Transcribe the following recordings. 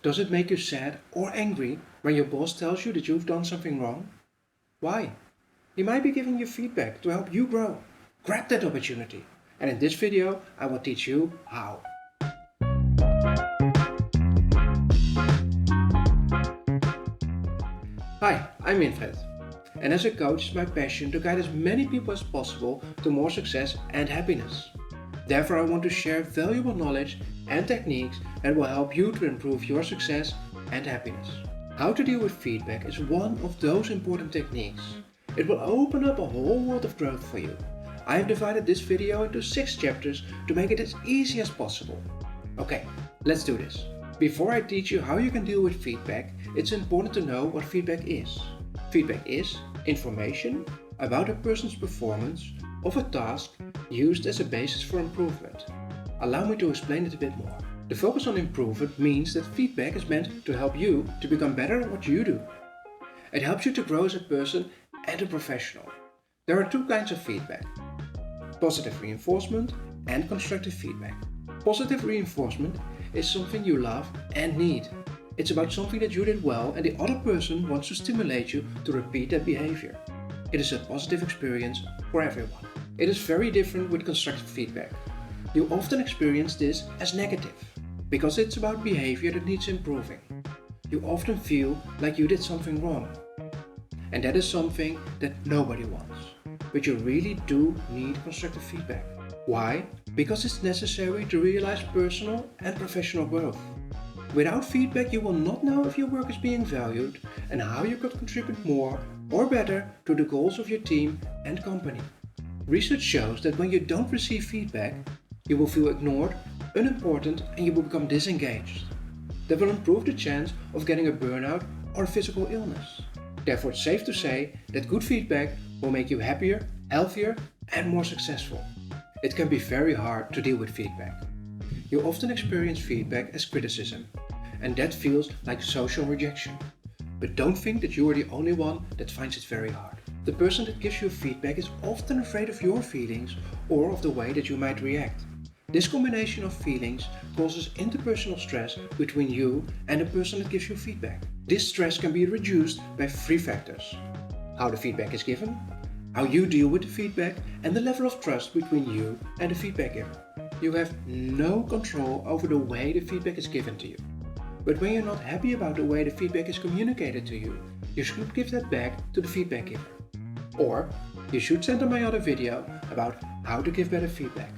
Does it make you sad or angry when your boss tells you that you've done something wrong? Why? He might be giving you feedback to help you grow. Grab that opportunity. And in this video, I will teach you how. Hi, I'm Winfred. And as a coach, it's my passion to guide as many people as possible to more success and happiness. Therefore, I want to share valuable knowledge and techniques that will help you to improve your success and happiness. How to deal with feedback is one of those important techniques. It will open up a whole world of growth for you. I have divided this video into 6 chapters to make it as easy as possible. Okay, let's do this. Before I teach you how you can deal with feedback, it's important to know what feedback is. Feedback is information about a person's performance of a task used as a basis for improvement. Allow me to explain it a bit more. The focus on improvement means that feedback is meant to help you to become better at what you do. It helps you to grow as a person and a professional. There are 2 kinds of feedback: positive reinforcement and constructive feedback. Positive reinforcement is something you love and need. It's about something that you did well and the other person wants to stimulate you to repeat that behavior. It is a positive experience for everyone. It is very different with constructive feedback. You often experience this as negative, because it's about behavior that needs improving. You often feel like you did something wrong. And that is something that nobody wants. But you really do need constructive feedback. Why? Because it's necessary to realize personal and professional growth. Without feedback, you will not know if your work is being valued and how you could contribute more or better to the goals of your team and company. Research shows that when you don't receive feedback, you will feel ignored, unimportant, and you will become disengaged. That will improve the chance of getting a burnout or a physical illness. Therefore, it's safe to say that good feedback will make you happier, healthier, and more successful. It can be very hard to deal with feedback. You often experience feedback as criticism, and that feels like social rejection. But don't think that you are the only one that finds it very hard. The person that gives you feedback is often afraid of your feelings or of the way that you might react. This combination of feelings causes interpersonal stress between you and the person that gives you feedback. This stress can be reduced by 3 factors: how the feedback is given, how you deal with the feedback, and the level of trust between you and the feedback giver. You have no control over the way the feedback is given to you. But when you're not happy about the way the feedback is communicated to you, you should give that back to the feedback giver. Or you should send them my other video about how to give better feedback.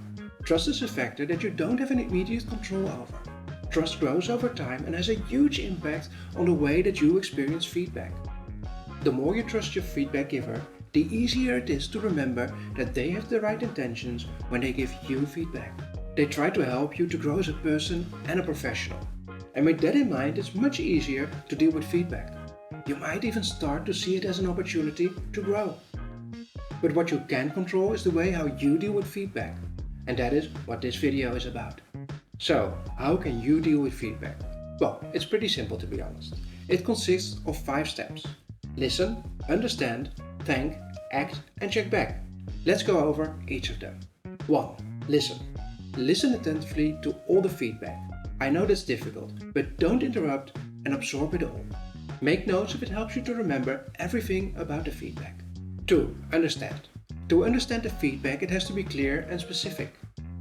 Trust is a factor that you don't have an immediate control over. Trust grows over time and has a huge impact on the way that you experience feedback. The more you trust your feedback giver, the easier it is to remember that they have the right intentions when they give you feedback. They try to help you to grow as a person and a professional. And with that in mind, it's much easier to deal with feedback. You might even start to see it as an opportunity to grow. But what you can control is the way how you deal with feedback. And that is what this video is about. So, how can you deal with feedback? Well, it's pretty simple, to be honest. It consists of 5 steps: listen, understand, thank, act, and check back. Let's go over each of them. 1. Listen. Listen attentively to all the feedback. I know that's difficult, but don't interrupt and absorb it all. Make notes if it helps you to remember everything about the feedback. 2. Understand. To understand the feedback, it has to be clear and specific.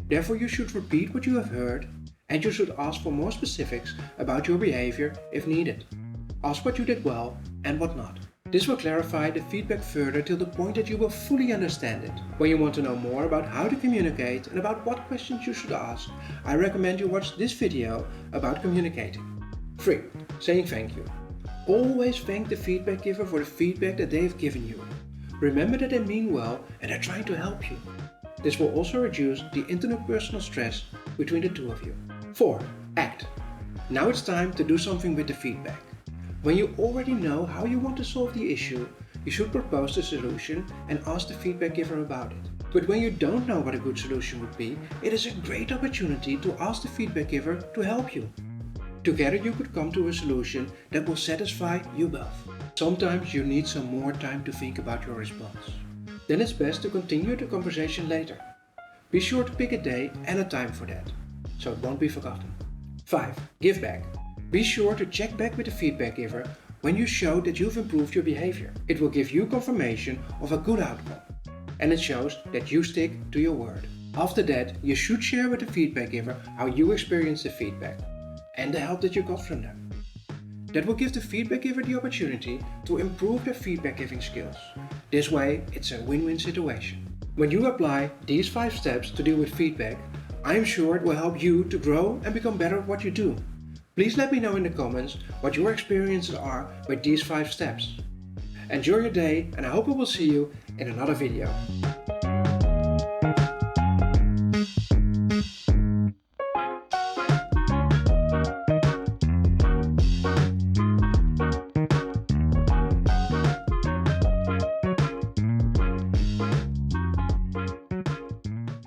Therefore, you should repeat what you have heard, and you should ask for more specifics about your behavior if needed. Ask what you did well and what not. This will clarify the feedback further till the point that you will fully understand it. When you want to know more about how to communicate and about what questions you should ask, I recommend you watch this video about communicating. 3. Saying thank you. Always thank the feedback giver for the feedback that they have given you. Remember that they mean well and are trying to help you. This will also reduce the interpersonal stress between the 2 of you. 4. Act. Now it's time to do something with the feedback. When you already know how you want to solve the issue, you should propose the solution and ask the feedback giver about it. But when you don't know what a good solution would be, it is a great opportunity to ask the feedback giver to help you. Together you could come to a solution that will satisfy you both. Sometimes you need some more time to think about your response. Then it's best to continue the conversation later. Be sure to pick a day and a time for that, so it won't be forgotten. 5. Give back. Be sure to check back with the feedback giver when you show that you've improved your behavior. It will give you confirmation of a good outcome, and it shows that you stick to your word. After that, you should share with the feedback giver how you experienced the feedback and the help that you got from them. That will give the feedback giver the opportunity to improve their feedback giving skills. This way, it's a win-win situation. When you apply these 5 steps to deal with feedback, I am sure it will help you to grow and become better at what you do. Please let me know in the comments what your experiences are with these 5 steps. Enjoy your day, and I hope I will see you in another video.